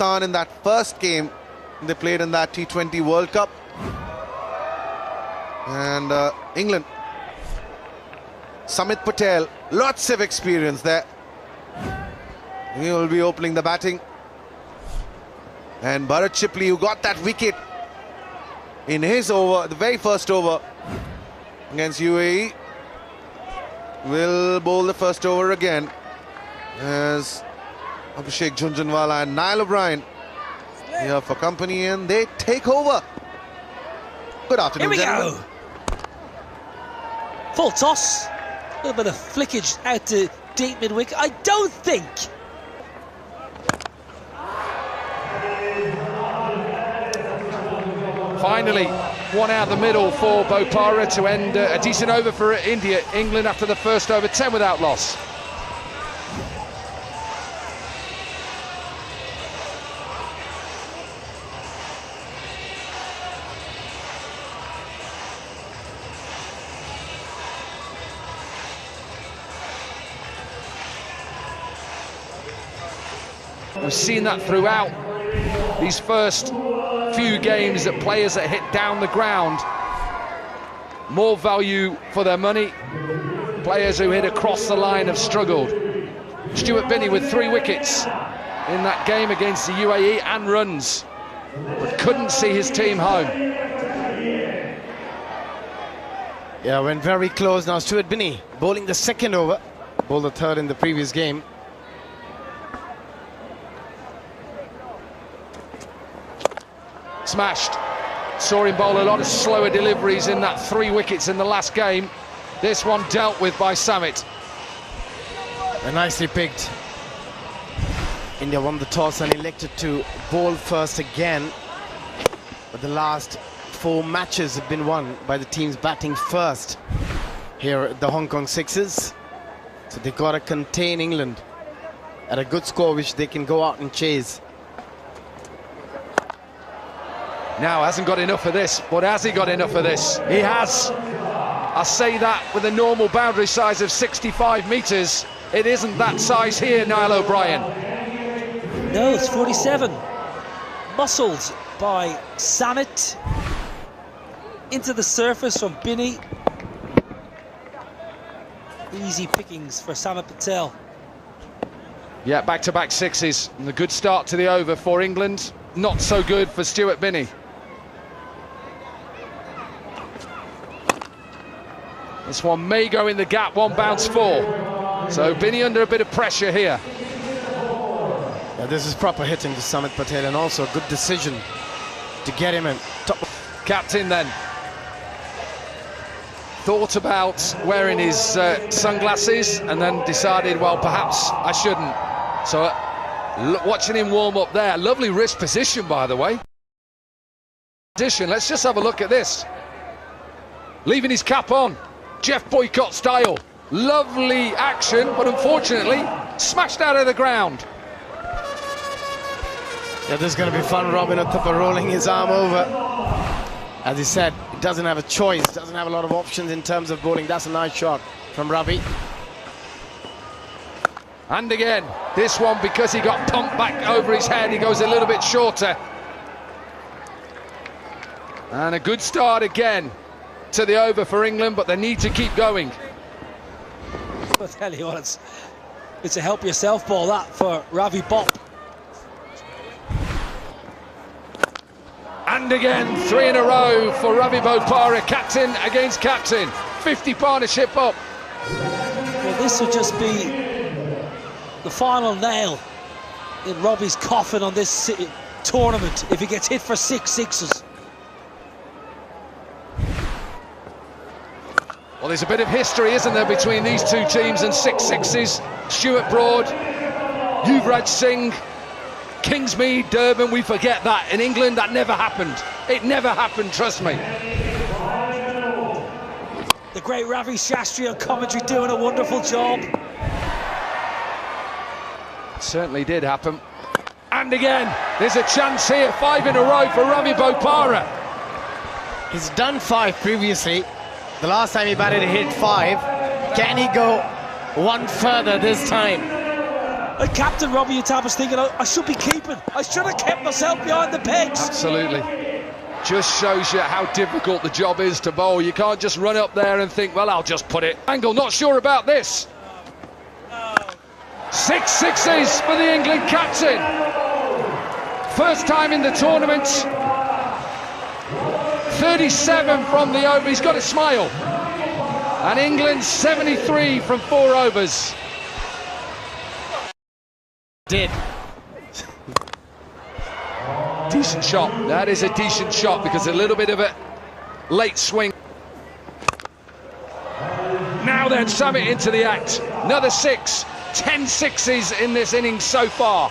Pakistan in that first game they played in that T20 World Cup. And England, Samit Patel, lots of experience there. He will be opening the batting. And Bharat Chipley, who got that wicket in his over, the very first over against UAE, will bowl the first over again as Abhishek Jhunjhunwala and Niall O'Brien here for company, and they take over. Good afternoon, Here we gentlemen. go. Full toss. A little bit of flickage out to deep mid-wicket. I don't think. Finally, one out the middle for Bopara to end a decent over for England after the first over, 10 without loss. We've seen that throughout these first few games, that players that hit down the ground, more value for their money. Players who hit across the line have struggled. Stuart Binney with 3 wickets in that game against the UAE and runs, but couldn't see his team home. Yeah, went very close. Now Stuart Binney bowling the second over, bowled the third in the previous game. Smashed. Saw him bowl a lot of slower deliveries in that 3 wickets in the last game. This one dealt with by Samit. And nicely picked. India won the toss and elected to bowl first again. But the last 4 matches have been won by the teams batting first here at the Hong Kong Sixers. So they've got to contain England at a good score, which they can go out and chase. Now hasn't got enough of this, but has he got enough of this? He has. I say that with a normal boundary size of 65 metres. It isn't that size here, Niall O'Brien. No, it's 47. Muscled by Samit. Into the surface from Binney. Easy pickings for Samit Patel. Yeah, back-to-back sixes. And a good start to the over for England. Not so good for Stuart Binney. This one may go in the gap, 1 bounce 4. So Binney under a bit of pressure here. Yeah, this is proper hitting to Samit Patel, and also a good decision to get him in top. Captain then thought about wearing his sunglasses and then decided, well, perhaps I shouldn't. So watching him warm up there, lovely wrist position, by the way. Let's just have a look at this. Leaving his cap on, Jeff Boycott style. Lovely action, but unfortunately smashed out of the ground. Yeah, this is going to be fun. Robin Uthappa rolling his arm over. As he said, he doesn't have a choice, doesn't have a lot of options in terms of bowling. That's a nice shot from Ravi. And again, this one, because he got pumped back over his head, he goes a little bit shorter. And a good start again to the over for England, but they need to keep going. I'll tell you what, it's a help yourself ball, that, for Ravi Bop. And again, 3 in a row for Ravi Bopara, captain against captain. 50 partnership up. Well, this would just be the final nail in Robbie's coffin on this tournament if he gets hit for 6 sixes. Well, there's a bit of history, isn't there, between these 2 teams and 6 sixes. Stuart Broad, Yuvraj Singh, Kingsmead, Durban, we forget that. In England, that never happened. It never happened, trust me. The great Ravi Shastri on commentary doing a wonderful job. It certainly did happen. And again, there's a chance here. 5 in a row for Ravi Bopara. He's done 5 previously. The last time he batted, he hit 5. Can he go one further this time? And Captain Robbie Utaba's thinking, I should be keeping. I should have kept myself behind the pegs. Absolutely. Just shows you how difficult the job is to bowl. You can't just run up there and think, well, I'll just put it. Angle, not sure about this. 6 sixes for the England captain. First time in the tournament. 37 from the over. He's got a smile. And England 73 from 4 overs. Did. Decent shot. That is a decent shot because a little bit of a late swing. Now then, Summit into the act. Another 6. 10 sixes in this innings so far.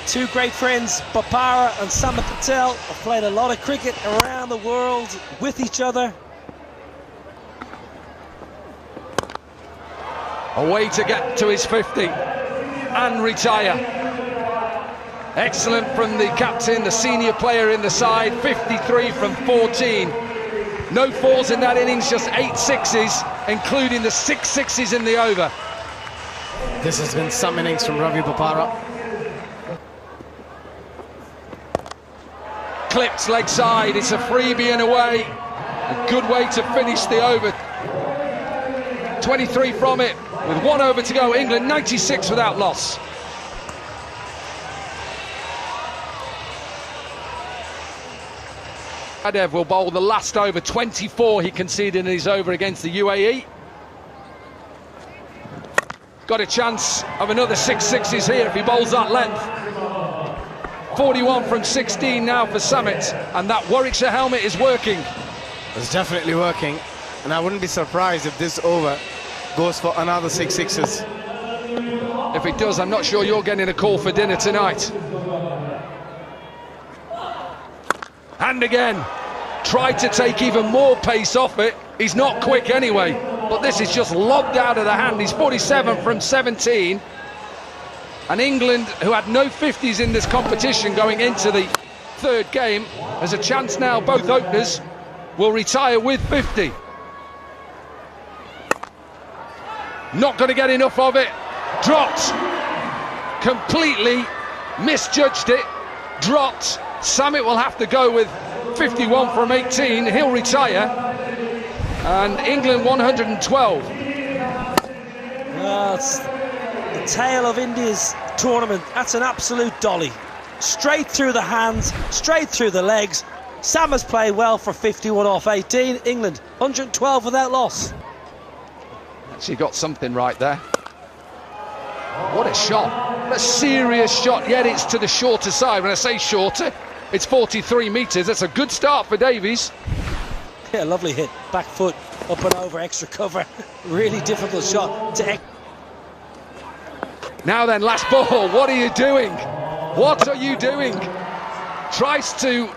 Two great friends, Bopara and Samit Patel, have played a lot of cricket around the world with each other. A way to get to his 50 and retire. Excellent from the captain, the senior player in the side. 53 from 14. No 4s in that innings, just 8 sixes, including the 6 sixes in the over. This has been some innings from Ravi Bopara. Clipped leg side, it's a freebie and away. A good way to finish the over. 23 from it, with 1 over to go. England 96 without loss. Adev will bowl the last over. 24 he conceded in his over against the UAE. Got a chance of another 6 sixes here if he bowls that length. 41 from 16 now for Summit, and that Warwickshire helmet is working. It's definitely working, and I wouldn't be surprised if this over goes for another 6 sixes. If it does, I'm not sure you're getting a call for dinner tonight. And again, tried to take even more pace off it. He's not quick anyway, but this is just lobbed out of the hand. He's 47 from 17. And England, who had no 50s in this competition going into the third game, has a chance now. Both openers will retire with 50. Not going to get enough of it. Dropped. Completely misjudged it. Dropped. Summit will have to go with 51 from 18. He'll retire. And England 112. That's the tail of India's tournament. That's an absolute dolly. Straight through the hands, straight through the legs. Sam has played well for 51 off 18. England 112 without loss. Actually got something right there. What a shot. A serious shot, yet it's to the shorter side. When I say shorter, it's 43 metres. That's a good start for Davies. Yeah, lovely hit. Back foot, up and over, extra cover. Really difficult shot to... Now then, last ball. What are you doing? What are you doing? Tries to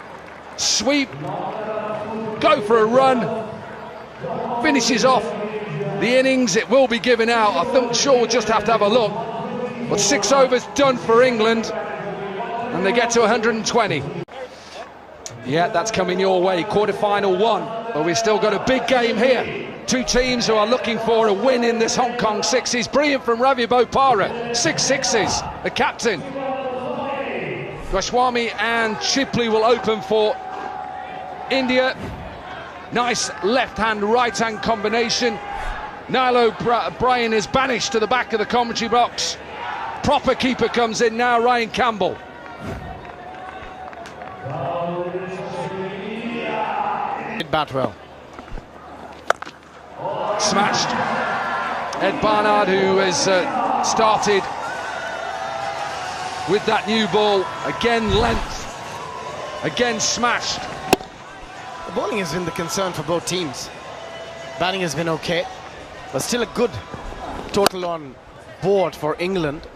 sweep, go for a run, finishes off the innings. It will be given out. I think sure we'll just have to have a look. But 6 overs done for England, and they get to 120. Yeah, that's coming your way. Quarter-final 1, but we've still got a big game here. Two teams who are looking for a win in this Hong Kong sixes. Brilliant from Ravi Bopara. 6 sixes. The captain. Goswami and Chipley will open for India. Nice left-hand, right-hand combination. Niall O'Brien is banished to the back of the commentary box. Proper keeper comes in now, Ryan Campbell. Did bat well. Smashed. Ed Barnard, who has started with that new ball. Again length. Again smashed. The bowling has been the concern for both teams. Batting has been okay, but still a good total on board for England.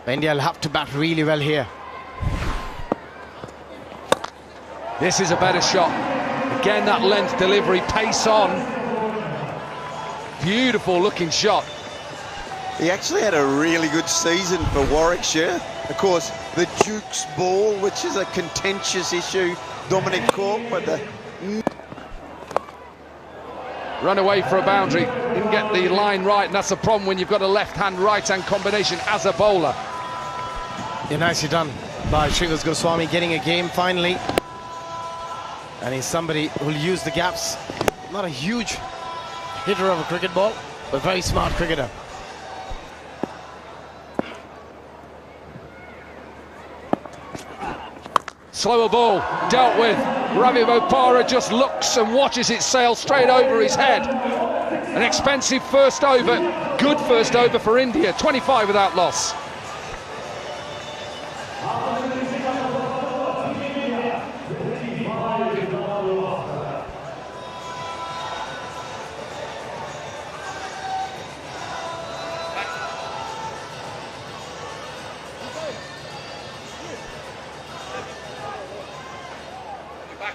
India will have to bat really well here. This is a better shot. Again, that length delivery, pace on. Beautiful looking shot. He actually had a really good season for Warwickshire. Of course, the Duke's ball, which is a contentious issue. Dominic Cork, but the... Run away for a boundary. didn't get the line right, and that's the problem when you've got a left-hand, right-hand combination as a bowler. Yeah, nicely done by Shrivas Goswami, getting a game finally. And he's somebody who'll use the gaps. Not a huge hitter of a cricket ball, but very smart cricketer. Slower ball, dealt with. Ravi Bopara just looks and watches it sail straight over his head. An expensive first over, good first over for India, 25 without loss.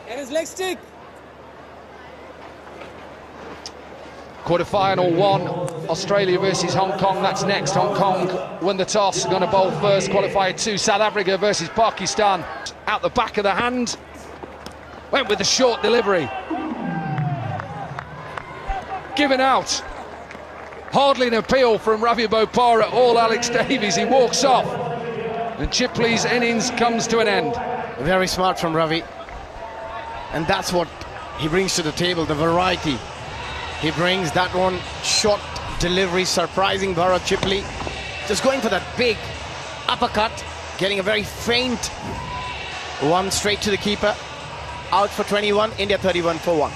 And his leg stick. Quarter-final one, Australia versus Hong Kong. That's next. Hong Kong won the toss, going to bowl first. Qualifier 2, South Africa versus Pakistan. Out the back of the hand. Went with the short delivery. Given out. Hardly an appeal from Ravi Bopara, all Alex Davies. He walks off. And Chipley's innings comes to an end. Very smart from Ravi. And that's what he brings to the table, the variety. He brings that one short delivery, surprising Bharat Chipley. Just going for that big uppercut, getting a very faint one straight to the keeper. Out for 21, India 31 for 1.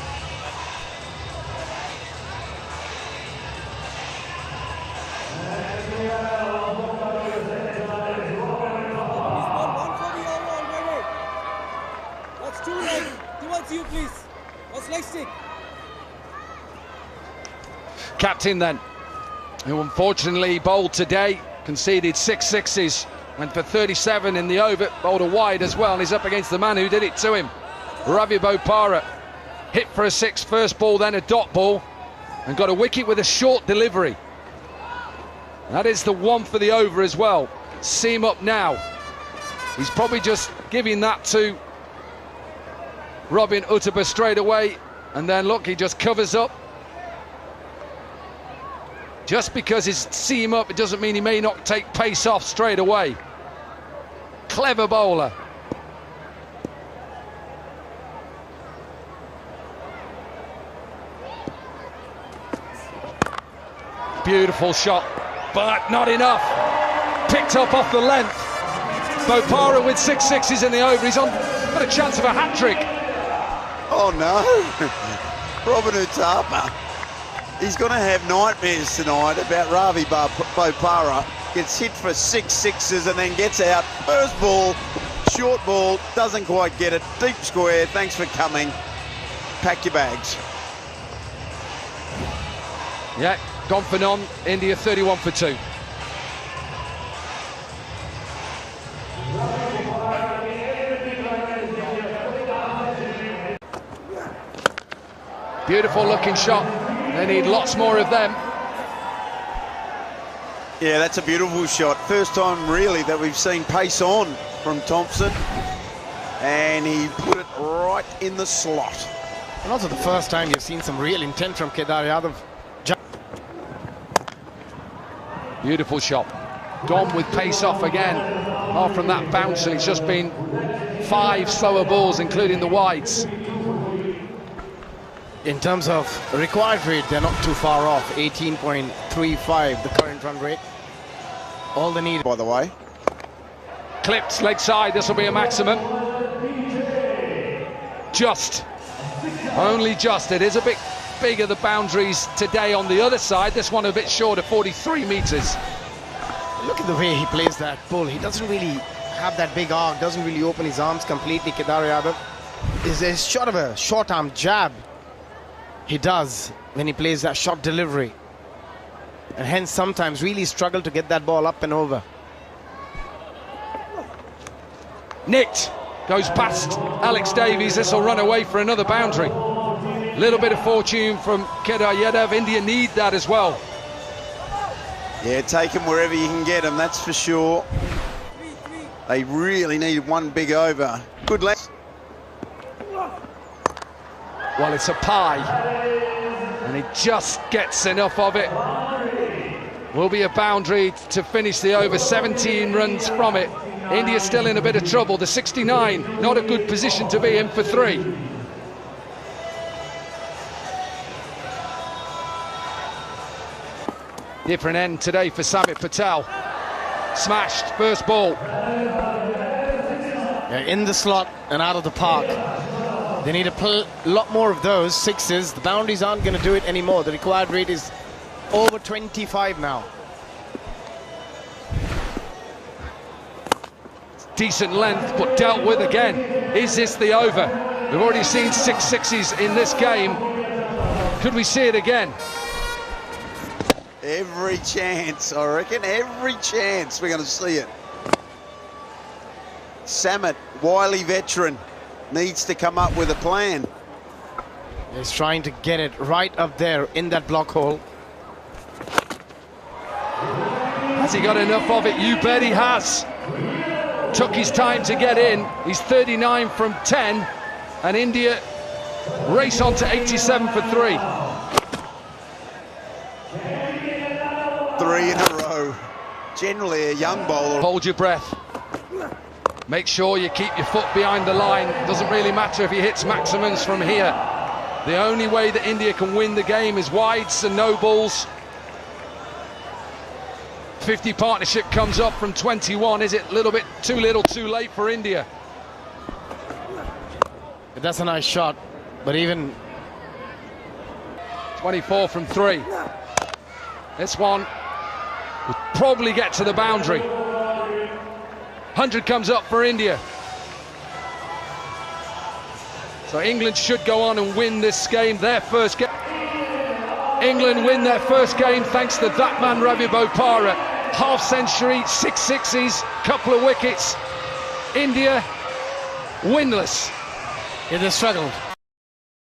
That's two leg. Towards you, please. That's leg stick. Captain then, who unfortunately bowled today, conceded 6 sixes, went for 37 in the over, bowled a wide as well, and he's up against the man who did it to him. Ravi Bopara hit for a 6 first ball, then a dot ball, and got a wicket with a short delivery. That is the one for the over as well. Seam up now. He's probably just giving that to Robin Uttapa straight away, and then look, he just covers up. Just because he's seam up, it doesn't mean he may not take pace off straight away. Clever bowler. Beautiful shot, but not enough. Picked up off the length. Bopara with 6 sixes in the over. He's got a chance of a hat-trick. Oh no, Robin Uttapa. He's going to have nightmares tonight about Ravi Bopara. Gets hit for 6 sixes and then gets out. First ball, short ball, doesn't quite get it. Deep square, thanks for coming. Pack your bags. Yeah, gone for none. India 31 for 2. Beautiful looking shot. They need lots more of them. Yeah, that's a beautiful shot. First time really that we've seen pace on from Thompson. And he put it right in the slot. And also the first time you've seen some real intent from Kedar Yadav. Beautiful shot. Gone with pace off again. Apart from that bounce, and it's just been 5 slower balls, including the wides. In terms of required rate, they're not too far off. 18.35, the current run rate. All they need, by the way. Clipped leg side, this will be a maximum. Just. Only just. It is a bit bigger, the boundaries today on the other side. This one a bit shorter, 43 metres. Look at the way he plays that pull. He doesn't really have that big arc, doesn't really open his arms completely. Kedar Yadav is short of a short arm jab. He does when he plays that short delivery, and hence sometimes really struggle to get that ball up and over. Nicked, goes past Alex Davies. This will run away for another boundary. Little bit of fortune from Kedar Yadav. India need that as well. Yeah, take him wherever you can get him, that's for sure. They really need one big over. Good length. Well, it's a pie, and he just gets enough of it. Will be a boundary to finish the over. 17 runs from it. India still in a bit of trouble. The 69, not a good position to be in for 3. Different end today for Samit Patel. Smashed, first ball. Yeah, in the slot and out of the park. They need a lot more of those sixes. The boundaries aren't going to do it anymore. The required rate is over 25 now. Decent length, but dealt with again. Is this the over? We've already seen 6 sixes in this game. Could we see it again? Every chance, I reckon. Every chance we're going to see it. Samit, wily veteran, needs to come up with a plan. He's trying to get it right up there in that block hole. Has he got enough of it? You bet he has. Took his time to get in. He's 39 from 10, and India race on to 87 for 3. 3 in a row. Generally a young bowler. Hold your breath. Make sure you keep your foot behind the line. Doesn't really matter if he hits maximums from here. The only way that India can win the game is wides and no balls. 50 partnership comes up from 21. Is it a little bit too little too late for India? That's a nice shot, but even 24 from 3. This one will probably get to the boundary. 100 comes up for India. So England should go on and win this game, their first game. England win their first game thanks to that man Ravi Bopara. Half century, 6 sixes, couple of wickets. India winless. yeah, they struggled.